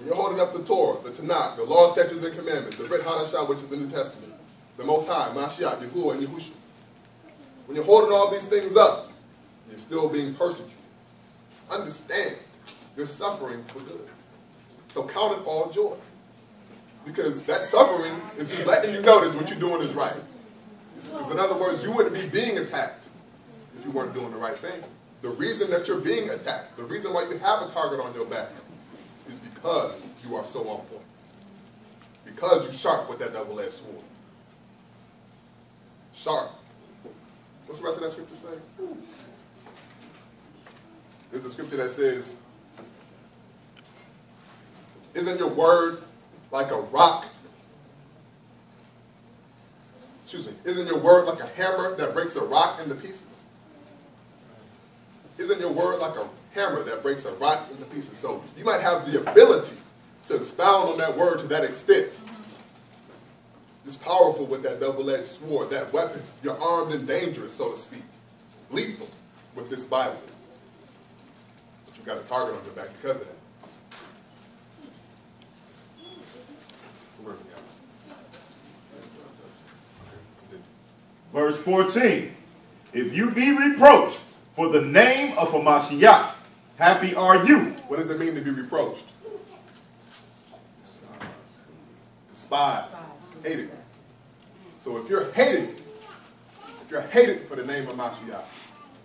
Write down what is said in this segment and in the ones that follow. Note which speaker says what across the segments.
Speaker 1: when you're holding up the Torah, the Tanakh, the law, statutes, and commandments, the Brit Hadashah, which is the New Testament, the Most High, Mashiach, Yahuwah, and Yahushua, when you're holding all these things up, you're still being persecuted. Understand, you're suffering for good. So count it all joy. Because that suffering is just letting you know that what you're doing is right. Because in other words, you wouldn't be being attacked if you weren't doing the right thing. The reason that you're being attacked, the reason why you have a target on your back, is because you are so on point. Because you're sharp with that double-edged sword. Sharp. What's the rest of that scripture say? There's a scripture that says, isn't your word like a rock? Excuse me. Isn't your word like a hammer that breaks a rock into pieces? Isn't your word like a hammer that breaks a rock into pieces? So you might have the ability to expound on that word to that extent. It's powerful with that double-edged sword, that weapon. You're armed and dangerous, so to speak. Lethal with this Bible. But you've got a target on your back because of that.
Speaker 2: Verse 14. If you be reproached for the name of a Mashiach, happy are you.
Speaker 1: What does it mean to be reproached? Despised. Hated. So if you're hated for the name of Mashiach,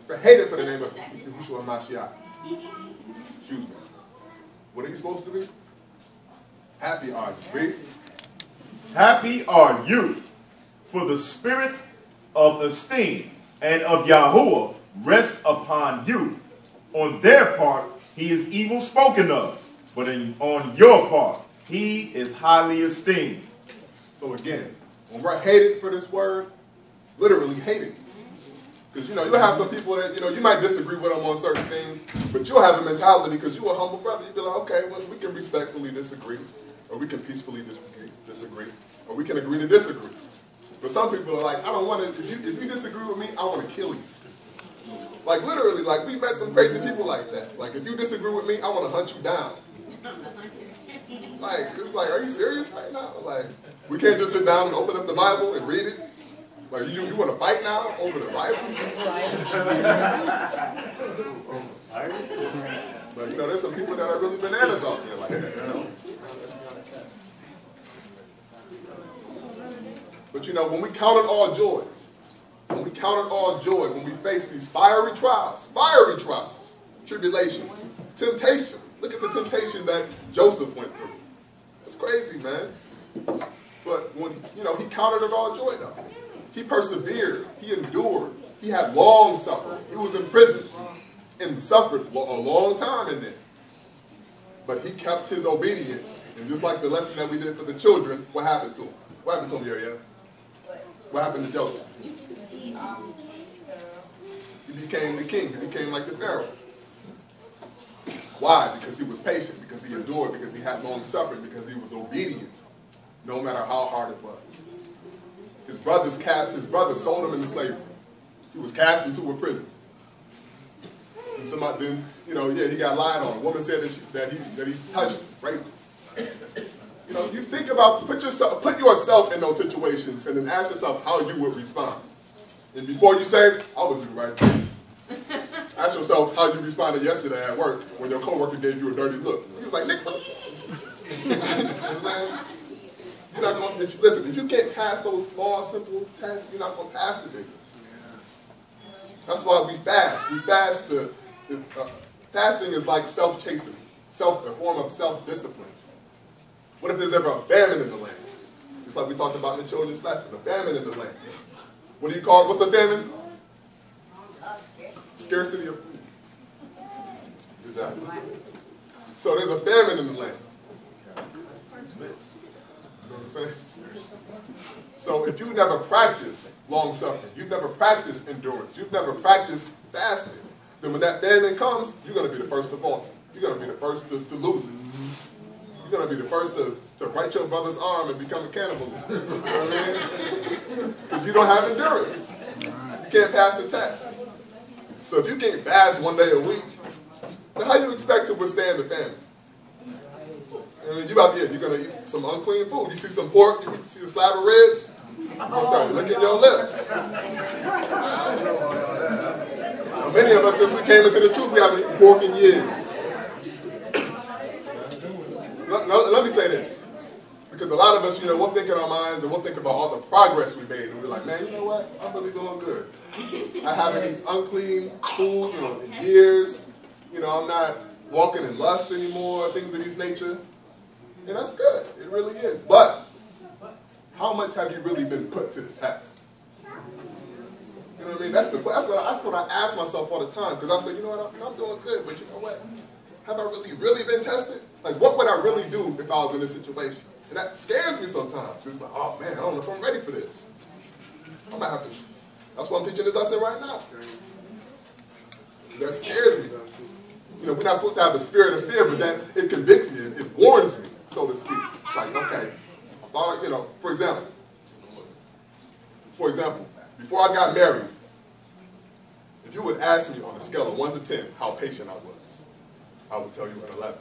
Speaker 1: if you're hated for the name of Yahushua Mashiach, excuse me, what are you supposed to be? Happy are you. Read.
Speaker 2: Happy are you, for the spirit of esteem and of Yahuwah rest upon you. On their part, he is evil spoken of, but on your part, he is highly esteemed.
Speaker 1: So again, when we're hated for this word, literally hated. Because, you'll have some people that, you might disagree with them on certain things, but you'll have a mentality because you're a humble brother. You'll be like, okay, well, we can respectfully disagree, or we can peacefully disagree, or we can agree to disagree. But some people are like, I don't want to, if you disagree with me, I want to kill you. Like literally, like we met some crazy people like that. Like if you disagree with me, I want to hunt you down. Like, it's like, are you serious right now? Like, we can't just sit down and open up the Bible and read it? Like, you want to fight now over the Bible? But, there's some people that are really bananas out there like that, But, when we count it all joy, when we face these fiery trials, tribulations, temptation. Look at the temptation that Joseph went through. It's crazy, man. But when, he counted it all joy, though. He persevered. He endured. He had long suffering. He was in prison and suffered a long time in there. But he kept his obedience. And just like the lesson that we did for the children, what happened to him? What happened to him, Ariel? What happened to Joseph? He became the king. He became like the Pharaoh. Why? Because he was patient, because he endured, because he had long suffering, because he was obedient, no matter how hard it was. His brothers sold him into slavery. He was cast into a prison. And somebody then, he got lied on. A woman said that he touched him, raped him. You think about, put yourself in those situations and then ask yourself how you would respond. And before you say, I would do the right thing. Ask yourself how you responded yesterday at work when your coworker gave you a dirty look. You was like, Nick. You know what I'm saying? You're not going to, listen, if you can't pass those small, simple tests, you're not going to pass the big ones. That's why we fast. We fast fasting is like self-chastening, a form of self-discipline. What if there's ever a famine in the land? Just like we talked about in the children's lesson, a famine in the land. What do you call it? What's a famine? Scarcity of food. Good job. So there's a famine in the land. You know what I'm saying? So if you never practice long suffering, you've never practiced endurance, you've never practiced fasting, then when that famine comes, you're going to be the first to falter. You're going to be the first to lose it. You're going to be the first to bite your brother's arm and become a cannibal. You know what I mean? Because you don't have endurance. You can't pass the test. So if you can't fast one day a week, then how do you expect to withstand the famine? You know what I stuff, yeah, you're going to eat some unclean food. You see some pork, you see a slab of ribs, you're going to start licking your lips. Now, many of us, since we came into the truth, we haven't eaten pork in years. Let me say this. Because a lot of us, we'll think in our minds and we'll think about all the progress we made. And we're like, man, you know what? I'm really doing good. I haven't eaten unclean foods in years. I'm not walking in lust anymore, things of this nature. And that's good. It really is. But how much have you really been put to the test? You know what I mean? That's what I ask myself all the time. Because I say, you know what? I'm doing good. But you know what? Have I really been tested? Like, what would I really do if I was in this situation? And that scares me sometimes. It's like, oh man, I don't know if I'm ready for this. I might have to. That's why I'm teaching this lesson right now. That scares me. We're not supposed to have the spirit of fear, but then it convicts me. It warns me, so to speak. It's like, okay, for example, before I got married, if you would ask me on a scale of 1 to 10 how patient I was, I would tell you an 11.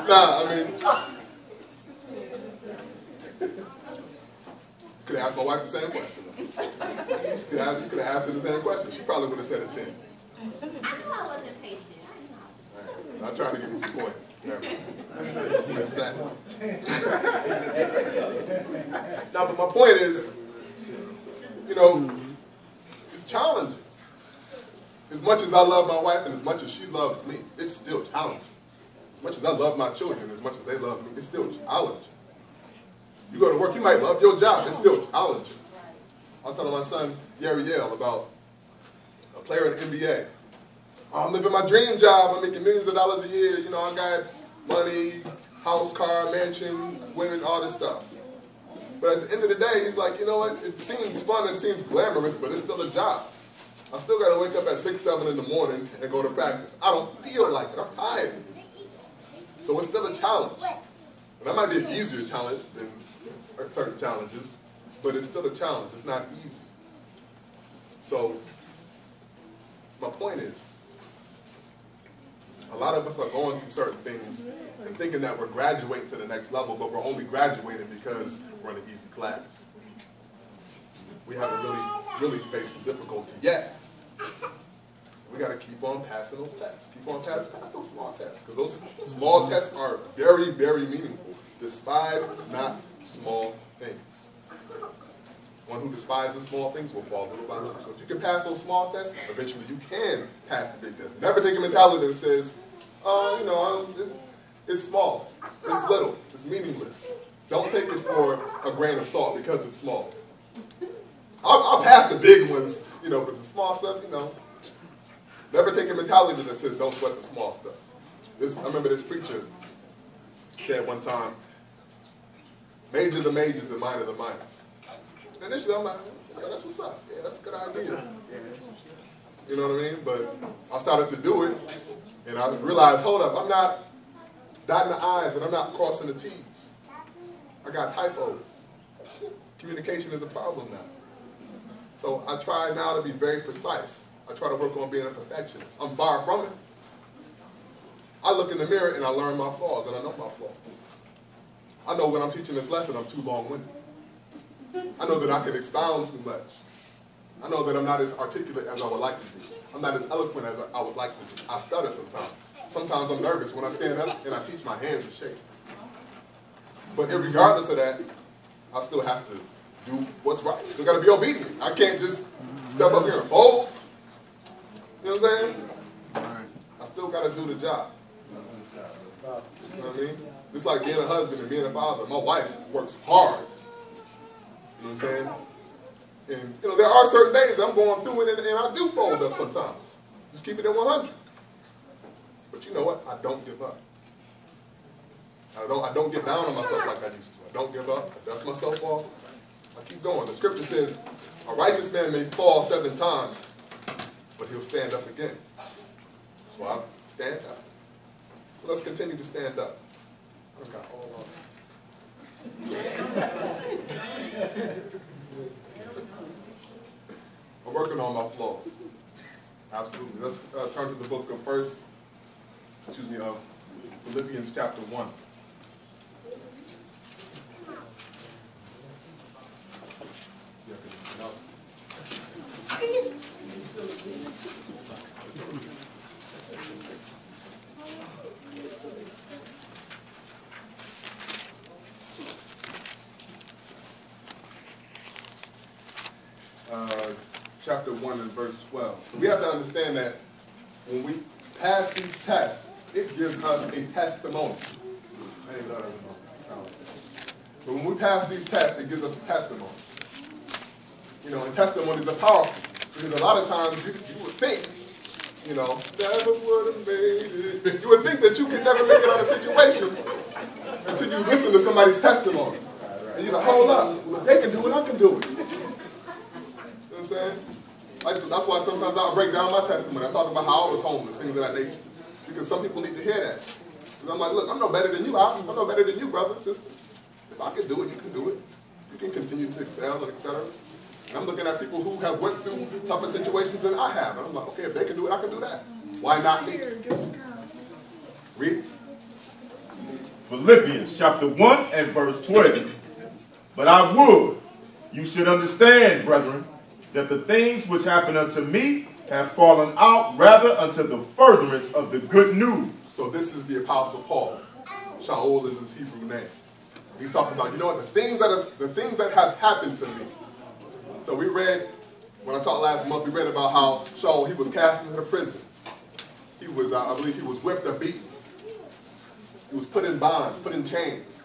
Speaker 1: Nah, I mean, could have asked my wife the same question. You could have asked her the same question. She probably would have said a 10.
Speaker 3: I know I wasn't patient.
Speaker 1: I'm trying to give you some points. Now, but my point is, it's challenging. As much as I love my wife and as much as she loves me, it's still challenging. As much as I love my children, as much as they love me, it's still challenging. You go to work, you might love your job, it's still challenging. I was telling my son, Yale, about a player in the NBA. I'm living my dream job. I'm making millions of dollars a year. I got money, house, car, mansion, women, all this stuff. But at the end of the day, he's like, you know what? It seems fun and seems glamorous, but it's still a job. I still got to wake up at 6, 7 in the morning and go to practice. I don't feel like it. I'm tired. So it's still a challenge. And that might be an easier challenge than certain challenges, but it's still a challenge. It's not easy. So my point is, a lot of us are going through certain things and thinking that we're graduating to the next level, but we're only graduating because we're in an easy class. We haven't really faced the difficulty yet. We got to keep on passing those tests. Keep on pass those small tests, because those small tests are very, very meaningful. Despise not small things. One who despises small things will fall little by little. So if you can pass those small tests, eventually you can pass the big test. Never take a mentality that says, it's small, it's little, it's meaningless. Don't take it for a grain of salt because it's small. I'll pass the big ones, but the small stuff, Never take a mentality that says, don't sweat the small stuff. I remember this preacher said one time, major the majors and minor the minors. And initially I'm like, yeah, that's what's up. Yeah, that's a good idea. You know what I mean? But I started to do it, and I realized, hold up, I'm not dotting the I's and I'm not crossing the T's. I got typos. Communication is a problem now. So I try now to be very precise. I try to work on being a perfectionist. I'm far from it. I look in the mirror and I learn my flaws, and I know my flaws. I know when I'm teaching this lesson, I'm too long-winded. I know that I can expound too much. I know that I'm not as articulate as I would like to be. I'm not as eloquent as I would like to be. I stutter sometimes. Sometimes I'm nervous when I stand up and I teach, my hands are shaking. But regardless of that, I still have to do what's right. Still got to be obedient. I can't just step up here and bold. You know what I'm saying? I still got to do the job. You know what I mean? Just like being a husband and being a father. My wife works hard. You know what I'm saying? And, there are certain days I'm going through it and I do fold up sometimes. Just keep it at 100. But you know what? I don't give up. I don't get down on myself like I used to. I don't give up. I dust myself off. I keep going. The scripture says, a righteous man may fall 7 times, but he'll stand up again. So I stand up. So let's continue to stand up. Okay, hold on. I'm working on my flow. Absolutely. Let's turn to the book of Philippians chapter 1. Chapter 1 and verse 12. So we have to understand that when we pass these tests, it gives us a testimony. But when we pass these tests, it gives us a testimony. You know, and testimonies are powerful. Because a lot of times you would think, you know, never would have made it. You would think that you could never make it on a situation until you listen to somebody's testimony. And you're like, hold up, if they can do it, I can do it. You know what I'm saying? That's why sometimes I'll break down my testimony. I talk about how I was homeless, things of that nature. Because some people need to hear that. And I'm like, look, I'm no better than you. I'm no better than you, brother and sister. If I can do it, you can do it. You can continue to excel, and etc. And I'm looking at people who have went through tougher situations than I have. And I'm like, okay, if they can do it, I can do that. Why not me? Read.
Speaker 2: Philippians chapter 1 and verse 12. But I would you should understand, brethren, that the things which happen unto me have fallen out rather unto the furtherance of the good news.
Speaker 1: So this is the Apostle Paul. Shaul is his Hebrew name. He's talking about, you know what, the things that have happened to me. So we read, when I talked last month, we read about how Shaul, he was cast into prison. He was, I believe he was whipped or beaten. He was put in bonds, put in chains.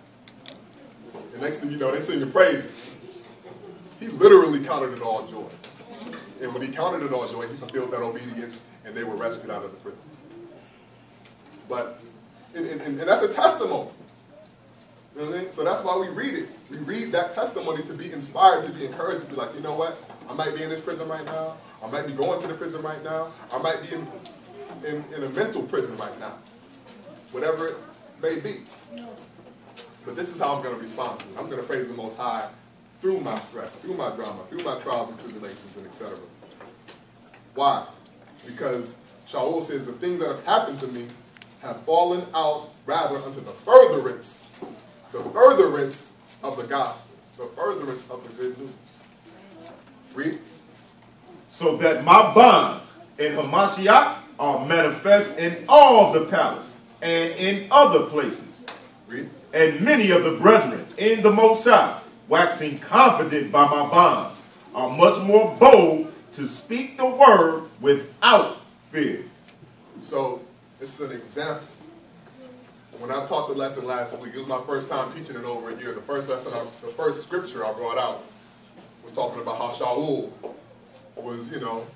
Speaker 1: And next thing you know, they sing your praises. He literally counted it all joy. And when he counted it all joy, he fulfilled that obedience, and they were rescued out of the prison. But, and that's a testimony. You know what I mean? So that's why we read it. We read that testimony to be inspired, to be encouraged, to be like, you know what? I might be in this prison right now. I might be going to the prison right now. I might be in a mental prison right now. Whatever it may be. But this is how I'm going to respond to it. I'm going to praise the Most High through my stress, through my drama, through my trials and tribulations, and etc. Why? Because Shaul says the things that have happened to me have fallen out rather unto the furtherance of the gospel, the furtherance of the good news. Read.
Speaker 2: So that my bonds in Hamashiach are manifest in all the palace and in other places.
Speaker 1: Read.
Speaker 2: And many of the brethren in the Most High, waxing confident by my bonds, are much more bold to speak the word without fear.
Speaker 1: So this is an example. When I taught the lesson last week, it was my first time teaching it over a year. The first scripture I brought out was talking about how Shaul was, you know,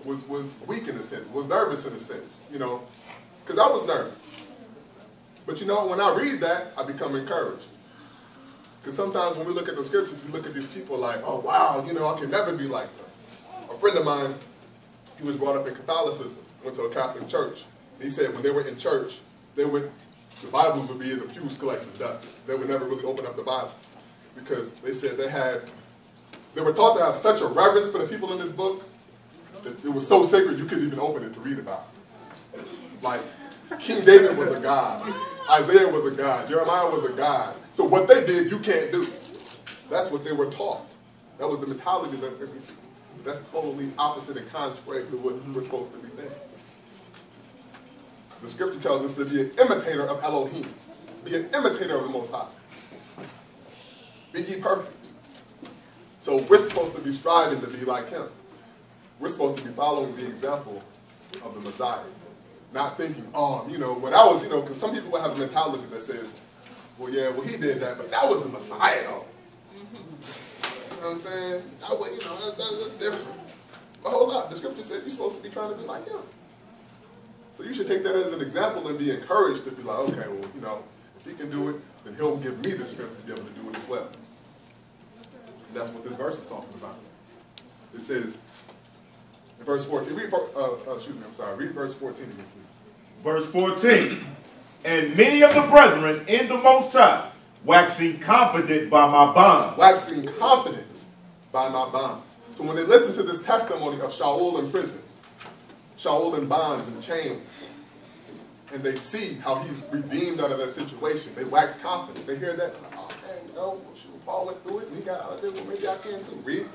Speaker 1: was weak in a sense, was nervous in a sense, you know, because I was nervous. But you know, when I read that, I become encouraged. Because sometimes when we look at the scriptures, we look at these people like, oh wow, you know, I can never be like them. A friend of mine, he was brought up in Catholicism, went to a Catholic church. He said when they were in church, the Bibles would be in the pews collecting dust. They would never really open up the Bibles because they said they were taught to have such a reverence for the people in this book that it was so sacred you couldn't even open it to read about it. Like, King David was a god. Isaiah was a god. Jeremiah was a god. So what they did, you can't do. That's what they were taught. That was the mentality that they received. That's totally opposite and contrary to what we're supposed to be thinking. The scripture tells us to be an imitator of Elohim. Be an imitator of the Most High. Be ye perfect. So we're supposed to be striving to be like him. We're supposed to be following the example of the Messiah. Not thinking, oh, you know, when I was, you know, because some people will have a mentality that says, well, yeah, well, he did that, but that was the Messiah, though. You know what I'm saying? That way, you know, that's different. But hold up, the scripture says you're supposed to be trying to be like him. So you should take that as an example and be encouraged to be like, okay, well, you know, if he can do it, then he'll give me the strength to be able to do it as well. And that's what this verse is talking about. It says, in verse 14, read verse 14 again, please.
Speaker 2: Verse 14. And many of the brethren in the Most High, waxing confident by my bonds.
Speaker 1: Waxing confident by my bonds. So when they listen to this testimony of Shaul in prison, Shaul in bonds and chains, and they see how he's redeemed out of that situation, they wax confident. They hear that, oh man, you know, Paul went through it and he got out of it, well maybe I can too. Read.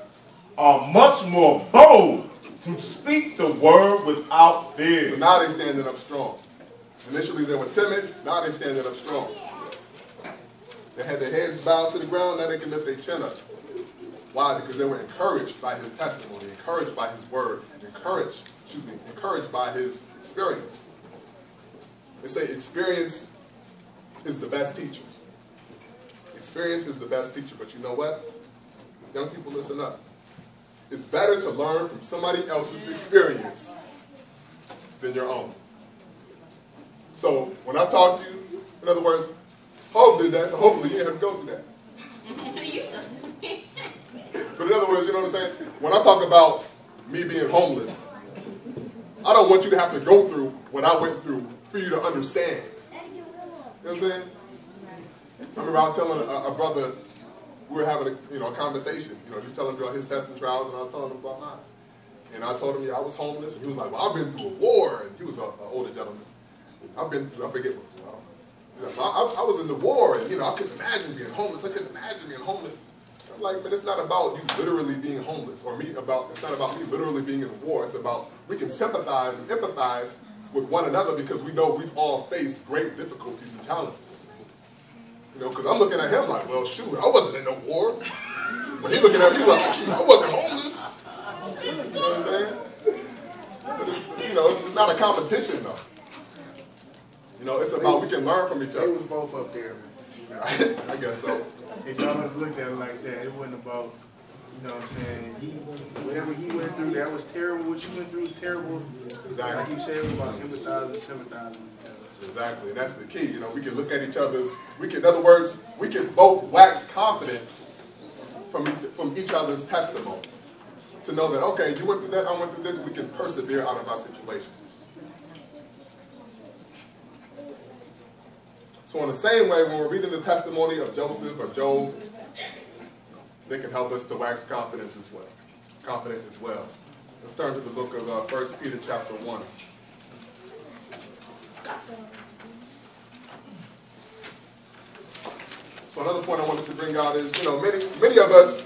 Speaker 2: Are much more bold to speak the word without fear.
Speaker 1: So now they're standing up strong. Initially they were timid, now they're standing up strong. They had their heads bowed to the ground, now they can lift their chin up. Why? Because they were encouraged by his testimony, encouraged by his word, encouraged by his experience. They say experience is the best teacher. Experience is the best teacher, but you know what? Young people, listen up. It's better to learn from somebody else's experience than your own. So when I talk to you, in other words, Hope did that, so hopefully you didn't have to go through that. But in other words, you know what I'm saying? When I talk about me being homeless, I don't want you to have to go through what I went through for you to understand. You know what I'm saying? I remember I was telling a brother, we were having a conversation. You know, he was telling me about his tests and trials, and I was telling him about mine. And I told him, yeah, I was homeless, and he was like, well, I've been through a war. And he was an older gentleman. I've been through, I forget what. I was in the war, and I couldn't imagine being homeless. I couldn't imagine being homeless. I'm like, but it's not about you literally being homeless, or it's not about me literally being in a war. It's about we can sympathize and empathize with one another because we know we've all faced great difficulties and challenges. Because I'm looking at him like, well, shoot, I wasn't in no war. But he's looking at me like, shoot, I wasn't homeless. You know what I'm saying? But it's not a competition, though. It's about we can learn from each other.
Speaker 4: They was both up there, man.
Speaker 1: I guess so.
Speaker 4: If y'all have looked at it like that, it wasn't about, what I'm saying, whatever he went through, that was terrible. What you went through was terrible.
Speaker 1: Exactly.
Speaker 4: Like you said, it was about empathizing, sympathizing.
Speaker 1: Exactly, and that's the key. We can look at each other's. In other words, we can both wax confident from each other's testimony to know that okay, you went through that, I went through this. We can persevere out of our situations. So in the same way, when we're reading the testimony of Joseph or Job, they can help us to wax confident as well. Let's turn to the book of 1 Peter chapter 1. So another point I wanted to bring out is, many of us,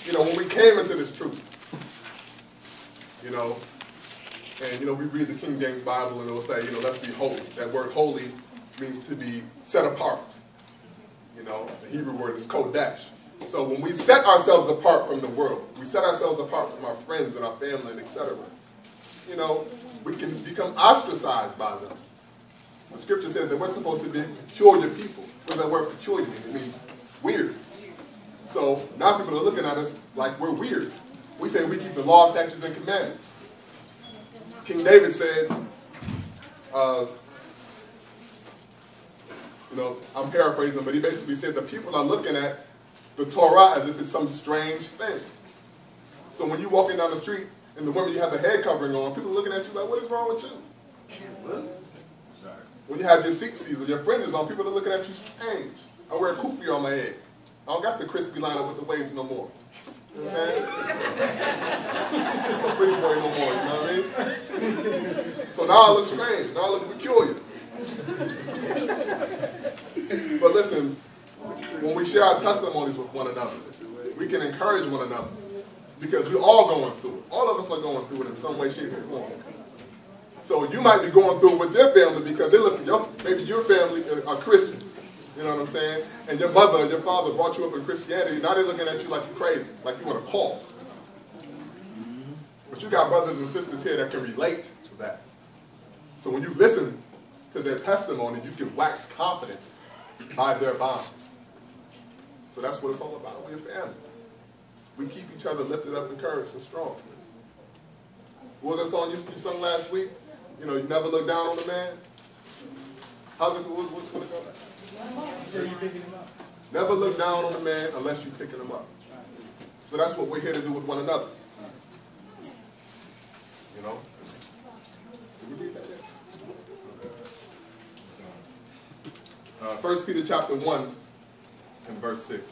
Speaker 1: when we came into this truth, and we read the King James Bible and it'll say, let's be holy. That word holy means to be set apart. The Hebrew word is kodesh. So when we set ourselves apart from the world, we set ourselves apart from our friends and our family and etc., we can become ostracized by them. The scripture says that we're supposed to be peculiar people. What does that word peculiar mean? It means weird. So now people are looking at us like we're weird. We say we keep the law, statutes, and commandments. King David said, I'm paraphrasing, but he basically said the people are looking at the Torah as if it's some strange thing. So when you're walking down the street and the women you have a head covering on, people are looking at you like, what is wrong with you? When you have your seat or your fringes on, people are looking at you strange. I wear a kufi on my head. I don't got the crispy line up with the waves no more. You know what I'm saying? I'm a pretty boy no more, you know what I mean? So now I look strange. Now I look peculiar. But listen, when we share our testimonies with one another, we can encourage one another. Because we're all going through it. All of us are going through it in some way, shape, or form. So you might be going through it with your family because they look at maybe your family are Christians. You know what I'm saying? And your mother or your father brought you up in Christianity. Now they're looking at you like you're crazy, like you want to call. But you got brothers and sisters here that can relate to that. So when you listen to their testimony, you can wax confident by their bonds. So that's what it's all about. We're a family. We keep each other lifted up, encouraged, and strong. What was that song you sung last week? You never look down on a man. How's it? What's going to go? Never look down on a man unless you're picking him up. So that's what we're here to do with one another. Did we read that yet? 1 Peter chapter 1 and verse 6.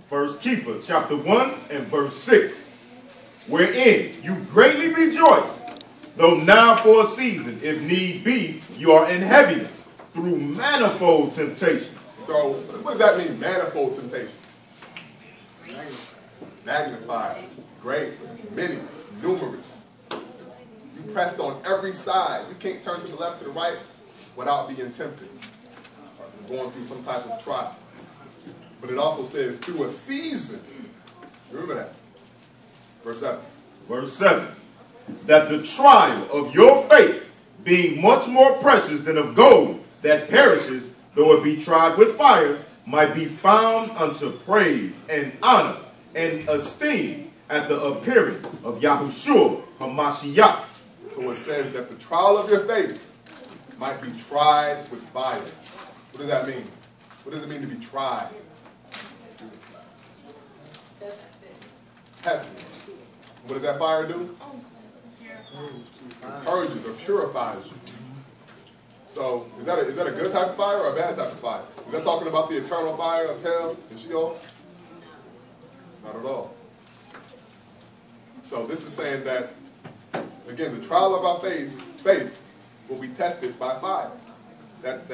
Speaker 2: 1 Peter chapter 1 and verse 6. Wherein you greatly rejoice, though now for a season, if need be, you are in heaviness through manifold temptations.
Speaker 1: So, what does that mean, manifold temptations? Magnified, great, many, numerous. You pressed on every side. You can't turn to the left, to the right without being tempted. Going through some type of trial. But it also says through a season. Remember that. Verse 7.
Speaker 2: Verse 7. That the trial of your faith, being much more precious than of gold that perishes, though it be tried with fire, might be found unto praise and honor and esteem at the appearing of Yahushua HaMashiach.
Speaker 1: So it says that the trial of your faith might be tried with fire. What does that mean? What does it mean to be tried? Tested. What does that fire do? It purges or purifies you. So is that a good type of fire or a bad type of fire? Is that talking about the eternal fire of hell and Sheol? Not at all. So this is saying that, again, the trial of our faith will be tested by fire. That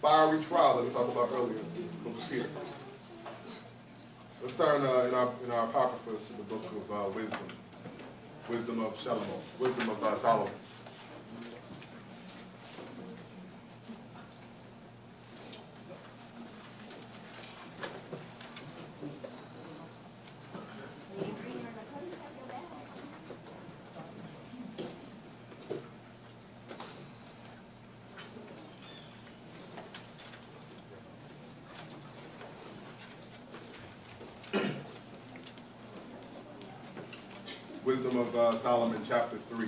Speaker 1: fiery trial that we talked about earlier from Peter. Let's turn in our apocryphas to the book of wisdom. Wisdom of Solomon. Wisdom of Solomon. Wisdom of Solomon, chapter 3.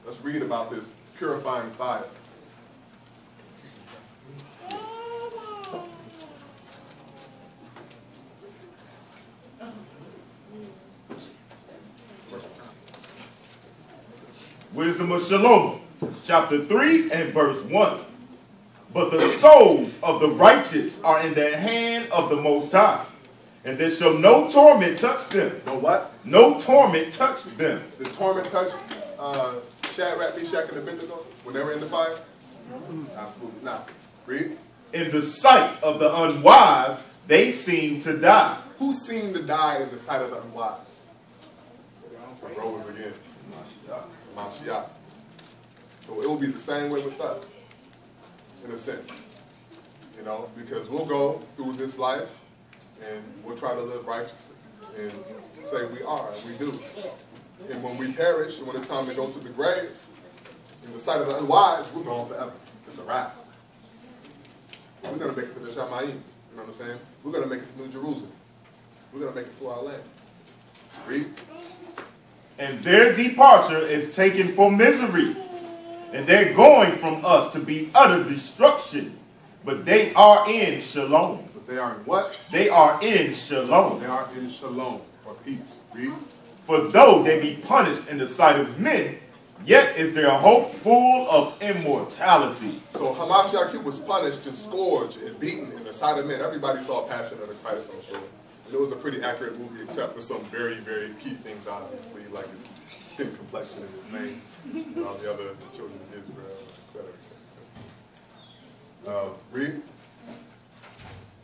Speaker 1: Let's read about this purifying fire.
Speaker 2: Wisdom of Shalom, chapter 3 and verse 1. But the souls of the righteous are in the hand of the Most High, and there shall no torment touch them.
Speaker 1: No what?
Speaker 2: No torment touch them.
Speaker 1: Did torment touch Shadrach, Meshach, and Abednego when they were in the fire? Absolutely not. Read.
Speaker 2: In the sight of the unwise, they seem to die.
Speaker 1: Who seemed to die in the sight of the unwise? Rose again. Mashiach. So it will be the same way with us, in a sense. You know, because we'll go through this life and we'll try to live righteously and say we are, and we do. And when we perish, and when it's time to go to the grave, in the sight of the unwise, we're gone forever. It's a wrap. We're going to make it to the Shamayim. You know what I'm saying? We're going to make it to New Jerusalem. We're going to make it to our land. Read.
Speaker 2: And their departure is taken for misery, and they're going from us to be utter destruction. But they are in shalom.
Speaker 1: But they are in what?
Speaker 2: They are in shalom.
Speaker 1: They are in shalom, for peace. Read.
Speaker 2: For though they be punished in the sight of men, yet is their hope full of immortality.
Speaker 1: So Hamashiach was punished and scourged and beaten in the sight of men. Everybody saw Passion of the Christ, I'm sure. And it was a pretty accurate movie, except for some very, very key things, obviously, like his skin complexion and his name, and all the other children of Israel, etc. Read.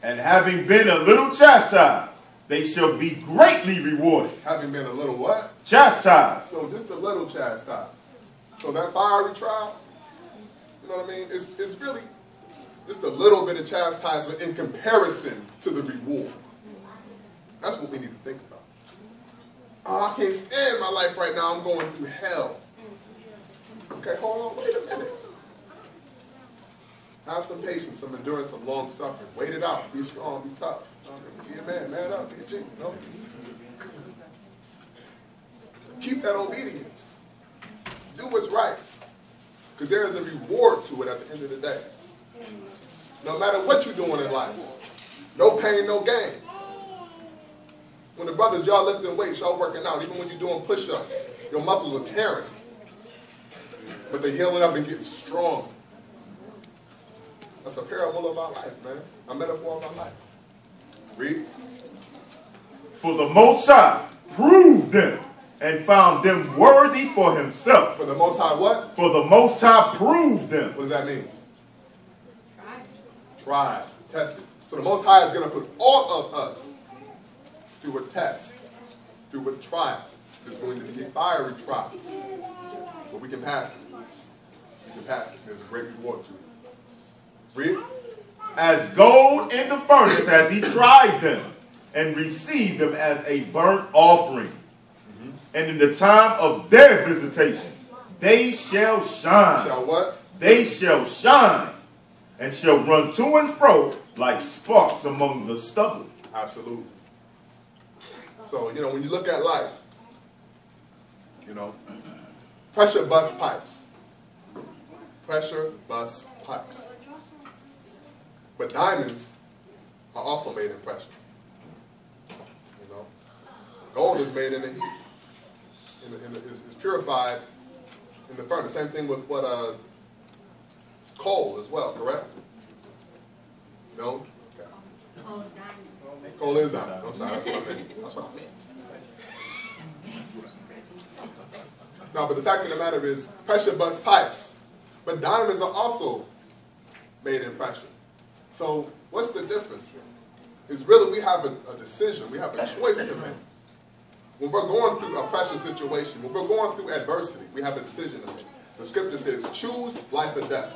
Speaker 2: And having been a little chastised, they shall be greatly rewarded.
Speaker 1: Having been a little what?
Speaker 2: Chastised.
Speaker 1: So just a little chastised. So that fiery trial, you know what I mean? It's really just a little bit of chastisement in comparison to the reward. That's what we need to think about. Oh, I can't stand my life right now. I'm going through hell. Okay, hold on. Wait a minute. Have some patience, some endurance, some long suffering. Wait it out. Be strong. Be tough. Be a man. Man up. Be a G. You know? Keep that obedience. Do what's right. Because there is a reward to it at the end of the day. No matter what you're doing in life. No pain, no gain. When the brothers, y'all lifting weights, y'all working out, even when you're doing push-ups, your muscles are tearing. But they're healing up and getting strong. That's a parable of our life, man. A metaphor of our life. Read.
Speaker 2: For the Most High proved them and found them worthy for himself.
Speaker 1: For the Most High what?
Speaker 2: For the Most High proved them.
Speaker 1: What does that mean? Tried. Tested. So the Most High is going to put all of us through a test, through a trial. There's going to be a fiery trial. But we can pass it. We can pass it. There's a great reward to it. Read.
Speaker 2: As gold in the furnace has he tried them, and received them as a burnt offering. And in the time of their visitation, they shall shine.
Speaker 1: Shall what?
Speaker 2: They shall shine, and shall run to and fro like sparks among the stubble.
Speaker 1: Absolutely. So, when you look at life, pressure bust pipes. Pressure bust pipes. But diamonds are also made in pressure. Gold is made in the heat. It's purified in the furnace. Same thing with coal as well, correct? No? Okay. Coal is diamond. I'm sorry, that's what I meant. That's what I meant. No, but the fact of the matter is, pressure busts pipes. But diamonds are also made in pressure. So what's the difference then? It's really we have a decision. We have a choice to make. When we're going through a pressure situation, when we're going through adversity, we have a decision to make. The scripture says, choose life or death.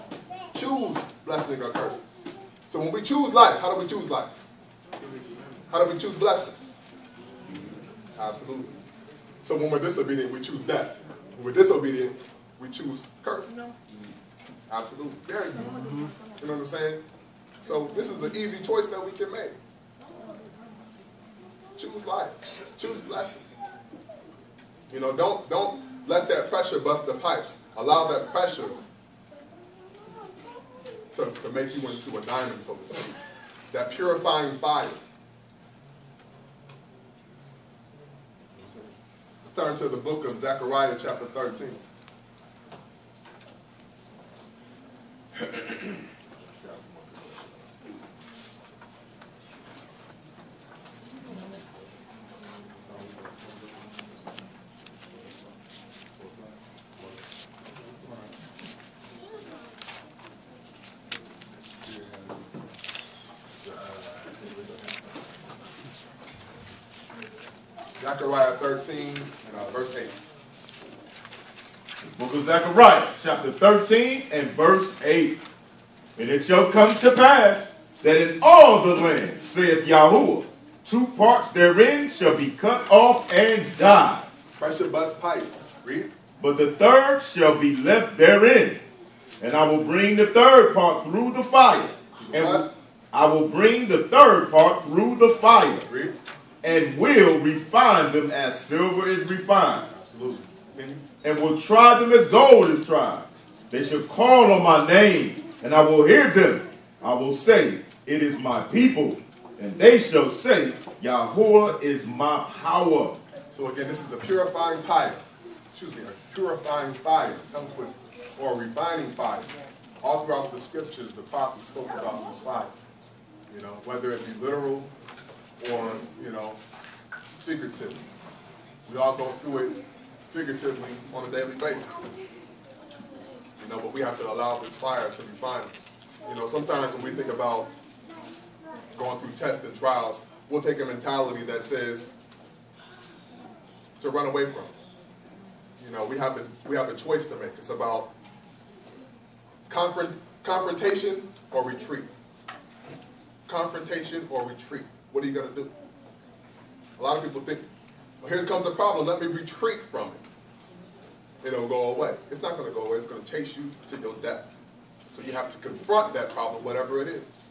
Speaker 1: Choose blessing or curses. So when we choose life, how do we choose life? How do we choose blessings? Absolutely. So when we're disobedient, we choose death. When we're disobedient, we choose curse. Absolutely. Very easy. You know what I'm saying? So this is an easy choice that we can make. Choose life. Choose blessing. Don't let that pressure bust the pipes. Allow that pressure to make you into a diamond, so to speak. That purifying fire. Let's turn to the book of Zechariah, chapter 13. Zechariah 13 and verse 8.
Speaker 2: Book of Zechariah, chapter 13 and verse 8. And it shall come to pass that in all the land, saith Yahuwah, 2 parts therein shall be cut off and die.
Speaker 1: Pressure bust pipes. Read.
Speaker 2: But the third shall be left therein. And I will bring the third part through the fire. And I will bring the third part through the fire.
Speaker 1: Read.
Speaker 2: And will refine them as silver is refined.
Speaker 1: Absolutely.
Speaker 2: And will try them as gold is tried. They shall call on my name, and I will hear them. I will say, it is my people. And they shall say, Yahuwah is my power.
Speaker 1: So again, this is a purifying fire. Excuse me, a purifying fire, tongue twister, or a refining fire. All throughout the scriptures, the prophets spoke about this fire. Whether it be literal or, figuratively. We all go through it figuratively on a daily basis. But we have to allow this fire to refine us. Sometimes when we think about going through tests and trials, we'll take a mentality that says to run away from it. We have a choice to make. It's about confrontation or retreat. Confrontation or retreat. What are you going to do? A lot of people think, well, here comes a problem, let me retreat from it. It'll go away. It's not going to go away. It's going to chase you to your death. So you have to confront that problem, whatever it is.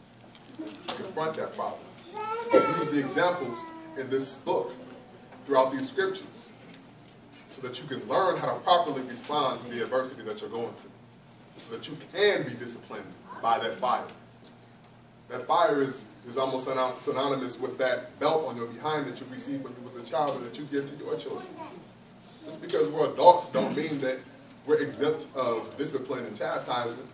Speaker 1: Confront that problem. Use the examples in this book throughout these scriptures so that you can learn how to properly respond to the adversity that you're going through, so that you can be disciplined by that fire. That fire is is almost synonymous with that belt on your behind that you received when you was a child and that you give to your children. Just because we're adults don't mean that we're exempt of discipline and chastisement.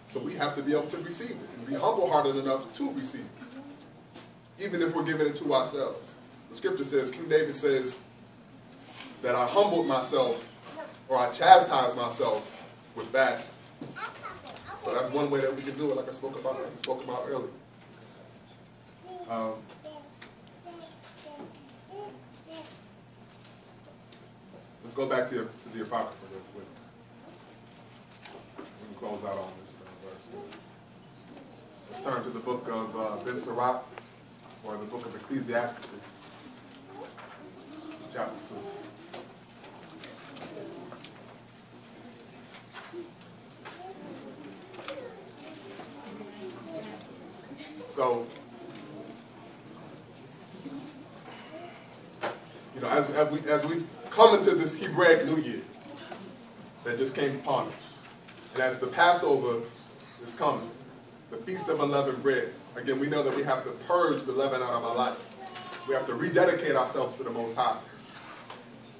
Speaker 1: So we have to be able to receive it and be humble-hearted enough to receive it, even if we're giving it to ourselves. The scripture says, King David says, that I humbled myself, or I chastised myself with fasting. So that's one way that we can do it, like I spoke about earlier. Let's go back to the Apocrypha real quick. We can close out on this verse. Let's turn to the book of Ben Sirach, or the book of Ecclesiastes, chapter 2. So, you know, as we come into this Hebraic New Year that just came upon us, and as the Passover is coming, the Feast of Unleavened Bread, again, we know that we have to purge the leaven out of our life. We have to rededicate ourselves to the Most High.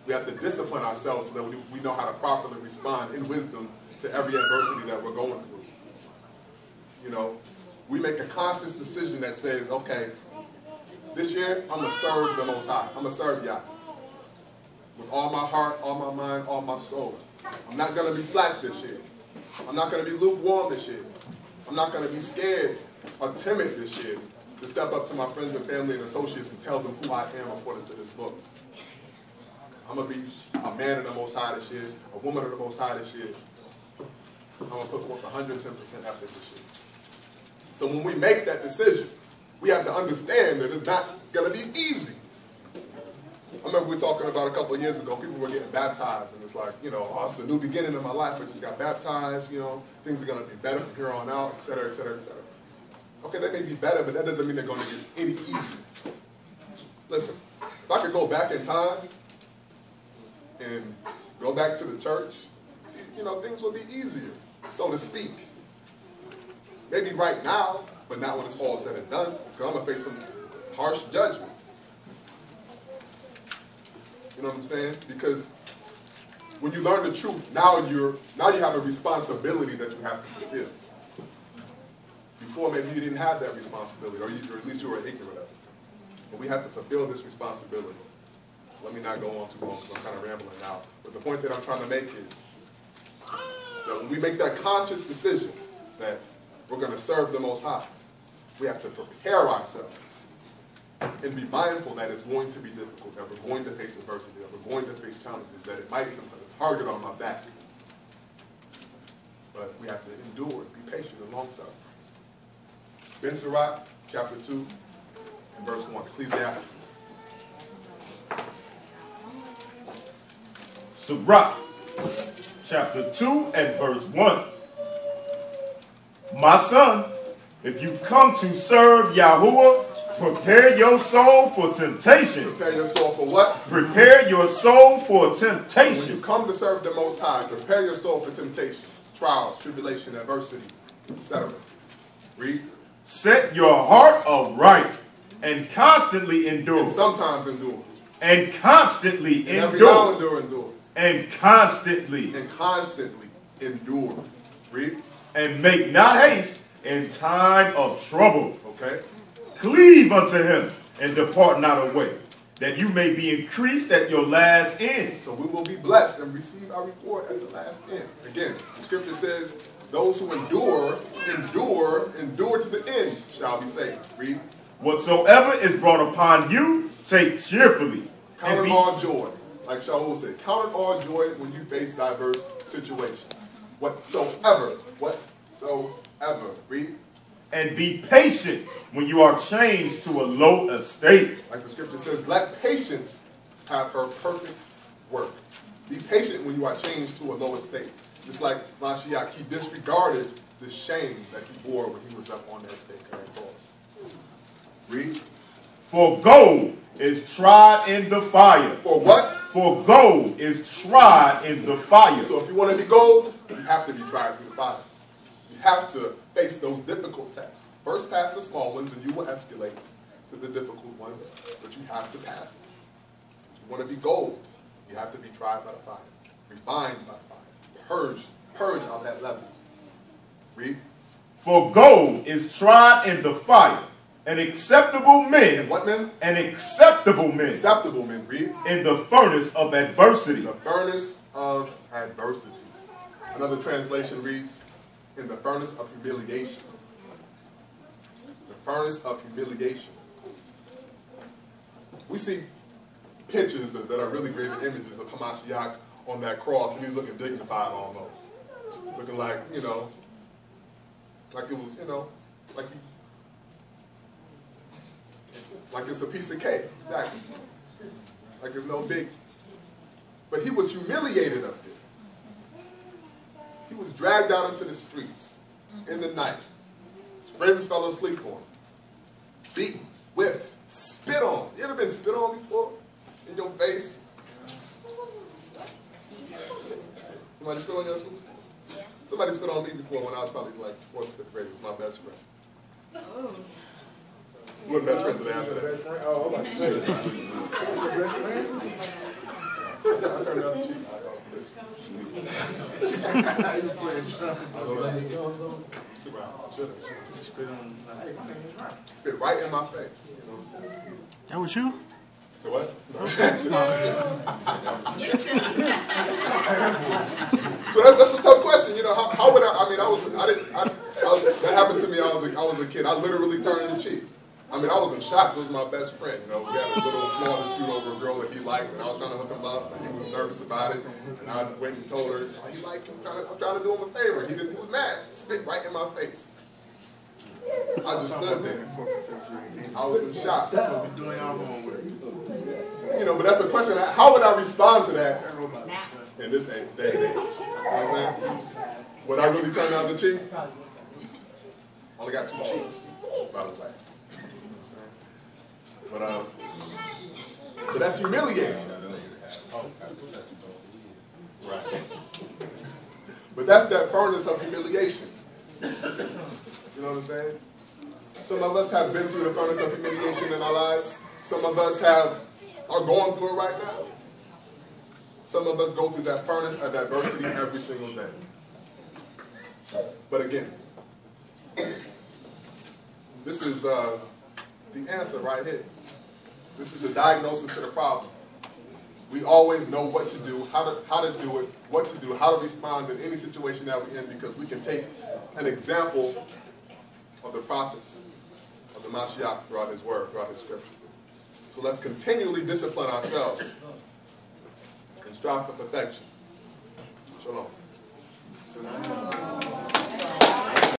Speaker 1: We have to discipline ourselves so that we know how to properly respond in wisdom to every adversity that we're going through. You know, we make a conscious decision that says, okay, this year I'm going to serve the Most High. I'm going to serve Yah with all my heart, all my mind, all my soul. I'm not going to be slack this year. I'm not going to be lukewarm this year. I'm not going to be scared or timid this year to step up to my friends and family and associates and tell them who I am according to this book. I'm going to be a man of the Most High this year, a woman of the Most High this year. I'm going to put forth 110% effort this year. So when we make that decision, we have to understand that it's not going to be easy. I remember we were talking about a couple of years ago, people were getting baptized, and it's like, you know, oh, it's a new beginning in my life. I just got baptized, you know, things are going to be better from here on out, et cetera, et cetera, et cetera. Okay, they may be better, but that doesn't mean they're going to get any easier. Listen, if I could go back in time and go back to the church, you know, things would be easier, so to speak. Maybe right now, but not when it's all said and done, because I'm going to face some harsh judgment. You know what I'm saying? Because when you learn the truth, now you have a responsibility that you have to fulfill. Before, maybe you didn't have that responsibility, or at least you were ignorant of it. But we have to fulfill this responsibility. So let me not go on too long, because I'm kind of rambling now. But the point that I'm trying to make is that when we make that conscious decision that we're going to serve the Most High, we have to prepare ourselves and be mindful that it's going to be difficult, that we're going to face adversity, that we're going to face challenges, that it might even put a target on my back. But we have to endure, be patient, and long-suffering. Ben Sirach, chapter 2, and verse 1, Ecclesiastes.
Speaker 2: Sirach, chapter 2 and verse 1. My son, if you come to serve Yahuwah, prepare your soul for temptation.
Speaker 1: Prepare your soul for what?
Speaker 2: Prepare your soul for temptation.
Speaker 1: When you come to serve the Most High, prepare your soul for temptation, trials, tribulation, adversity, etc. Read.
Speaker 2: Set your heart aright and constantly endure.
Speaker 1: And sometimes endure.
Speaker 2: And constantly
Speaker 1: and
Speaker 2: endure.
Speaker 1: Every now endure.
Speaker 2: And constantly.
Speaker 1: And constantly endure. Read.
Speaker 2: And make not haste in time of trouble.
Speaker 1: Okay.
Speaker 2: Cleave unto him and depart not away, that you may be increased at your last end.
Speaker 1: So we will be blessed and receive our reward at the last end. Again, the scripture says, those who endure to the end shall be saved. Read.
Speaker 2: Whatsoever is brought upon you, take cheerfully.
Speaker 1: Count it all joy. Like Shaul said, count it all joy when you face diverse situations. Whatsoever. Read.
Speaker 2: And be patient when you are changed to a low estate.
Speaker 1: Like the scripture says, let patience have her perfect work. Be patient when you are changed to a low estate. Just like Mashiach, he disregarded the shame that he bore when he was up on that stake on that cross. Read.
Speaker 2: For gold is tried in the fire.
Speaker 1: For what?
Speaker 2: For gold is tried in the fire.
Speaker 1: So if you want to be gold, you have to be tried through the fire. You have to face those difficult tests. First pass the small ones, and you will escalate to the difficult ones, but you have to pass them. If you want to be gold, you have to be tried by the fire, refined by the fire, purged out that level. Read.
Speaker 2: For gold is tried in the fire, and acceptable men.
Speaker 1: And what men?
Speaker 2: And acceptable men.
Speaker 1: Acceptable men. Read.
Speaker 2: In the furnace of adversity.
Speaker 1: The furnace of adversity. Another translation reads, in the furnace of humiliation. The furnace of humiliation. We see pictures that are really great images of Hamashiach on that cross, and he's looking dignified almost. Looking like, you know, like it was, you know, like it's a piece of cake, exactly. Like it's no big. But he was humiliated up there. He was dragged out into the streets in the night. His friends fell asleep on him. Beaten, whipped, spit on. You ever been spit on before? In your face? Somebody spit on your school?
Speaker 3: Yeah.
Speaker 1: Somebody spit on me before when I was probably like 4th or 5th grade. It was my best friend.
Speaker 3: Oh.
Speaker 1: We were best friends today after that.
Speaker 4: Oh, I'm about to say. Your best friend?
Speaker 1: I turned the other cheek. Spit right in my face. You know what I'm saying?
Speaker 5: That was you?
Speaker 1: So what? So that's a tough question. You know, how would I mean, that happened to me. I was a kid. I literally turned the cheek. I mean, I was in shock. It was my best friend. You know, we had a little small dispute over a girl that he liked, and I was trying to hook him up, and he was nervous about it. And I went and told her, oh, you like him? I'm trying to do him a favor. He was mad. Spit right in my face. I just stood there. I was in shock. You know, but that's the question. How would I respond to that in this day and age? You know what I'm saying? Would I really turn the other cheek? Only got 2 cheeks, by the way. But that's humiliating. Right. But that's that furnace of humiliation. You know what I'm saying? Some of us have been through the furnace of humiliation in our lives. Some of us are going through it right now. Some of us go through that furnace of adversity every single day. But again, this is the answer right here. This is the diagnosis to the problem. We always know what to do, how to do it, what to do, how to respond in any situation that we're in, because we can take an example of the prophets, of the Mashiach throughout his word, throughout his scripture. So let's continually discipline ourselves and strive for perfection.